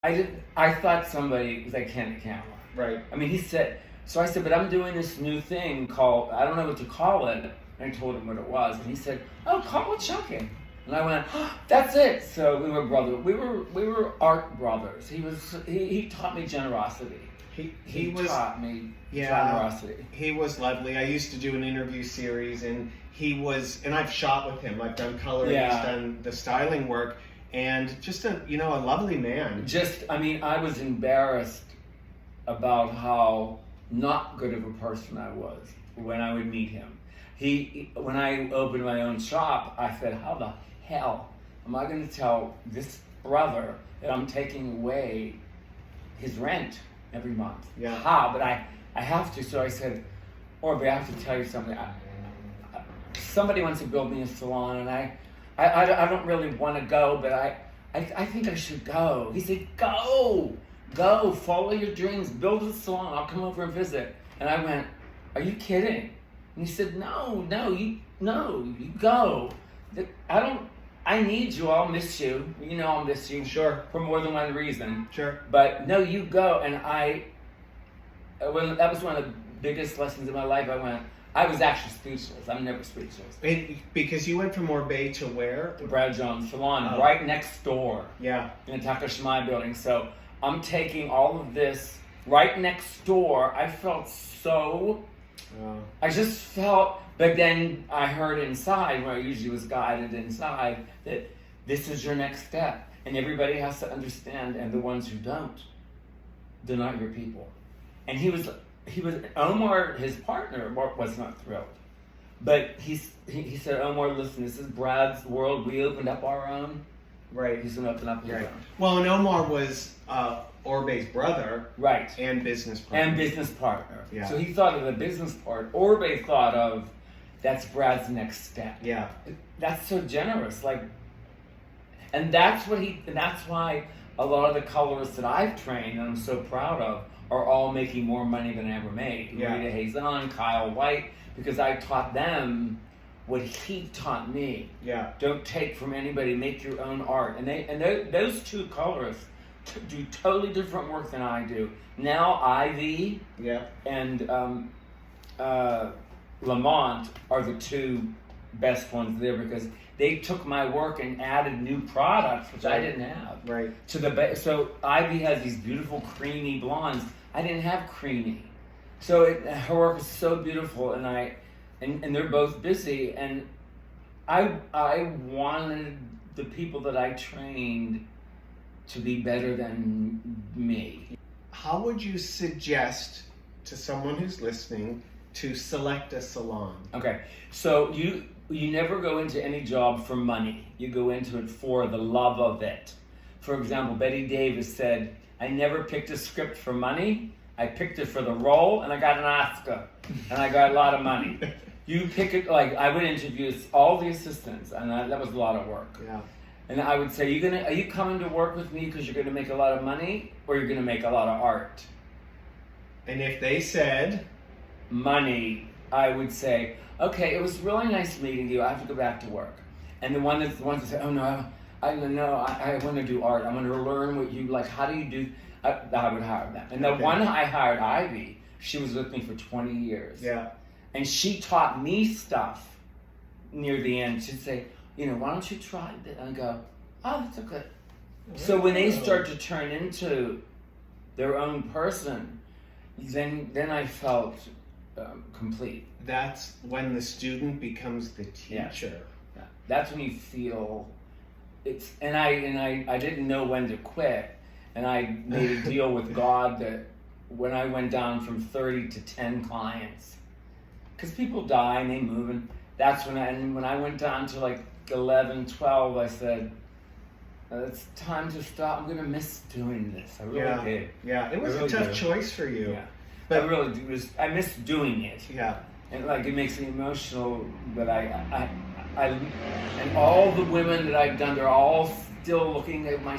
I thought somebody was like, Ken the camera. Right. I mean, he said, so I said, but I'm doing this new thing called, I don't know what to call it. And I told him what it was. And he said, oh, call it Chucking. And I went, oh, that's it. So we were brothers. We were art brothers. He taught me generosity. He taught me generosity. He was lovely. I used to do an interview series, and and I've shot with him. I've done coloring, he's done the styling work, and just a lovely man. I was embarrassed about how not good of a person I was when I would meet him. When I opened my own shop, I said, how the hell am I going to tell this brother that I'm taking away his rent every month? Yeah. How? But I have to. So I said, Oribe, I have to tell you something. Somebody wants to build me a salon, and I don't really want to go, but I think I should go. He said, go, follow your dreams, build a salon. I'll come over and visit. And I went, are you kidding? And he said, no, you go. I need you. I'll miss you. You know I'll miss you. Sure. For more than one reason. Sure. But no, you go. And that was one of the biggest lessons in my life. I was actually speechless. I'm never speechless. Because you went from Oribe to where? To Brad Jones Salon, right next door. Yeah. In the 𝙗𝙨 building. So I'm taking all of this right next door. I felt so... I just felt, but then I heard inside, where I usually was guided inside, that this is your next step. And everybody has to understand, and the ones who don't, they're not your people. And he was Omar, his partner, was not thrilled. But he said, Omar, listen, this is Brad's world. We opened up our own. Right. He's going to open up his own. Well, and Omar was Oribe's brother. Right. And business partner. Yeah. So he thought of the business part. Oribe thought of, that's Brad's next step. Yeah. That's so generous. And that's why a lot of the colorists that I've trained, and I'm so proud of, are all making more money than I ever made. Yeah. 𝙤𝙤𝙀𝙗, Kyle White, because I taught them what he taught me. Yeah. Don't take from anybody, make your own art. And those two colorists do totally different work than I do. Now Ivy and Lamont are the two best ones there, because they took my work and added new products, which I didn't have. Right. So Ivy has these beautiful creamy blondes. I didn't have creamy. So her work is so beautiful, and they're both busy, and I wanted the people that I trained to be better than me. How would you suggest to someone who's listening to select a salon? Okay, so you never go into any job for money. You go into it for the love of it. For example, Betty Davis said, I never picked a script for money. I picked it for the role, and I got an Oscar, and I got a lot of money. You pick it, I would interview all the assistants, and that was a lot of work. Yeah. And I would say, are you coming to work with me because you're going to make a lot of money, or you're going to make a lot of art? And if they said money, I would say, okay, it was really nice meeting you. I have to go back to work. And the ones that say, oh no, I want to do art. I want to learn what you like. How do you do? I would hire them. And the one I hired, Ivy, she was with me for 20 years. Yeah. And she taught me stuff near the end. She'd say, why don't you try that? And I go, oh, that's okay. So when they start to turn into their own person, then I felt complete. That's when the student becomes the teacher. Yeah. That's when you feel and I didn't know when to quit, and I made a deal with God that when I went down from 30 to 10 clients, because people die and they move, and that's when I went down to 11, 12, I said, it's time to stop. I'm going to miss doing this. I really did. Yeah, it was a tough choice for you. Yeah. But I really do. I miss doing it. Yeah. And it makes me emotional, but and all the women that I've done, they're all still looking at my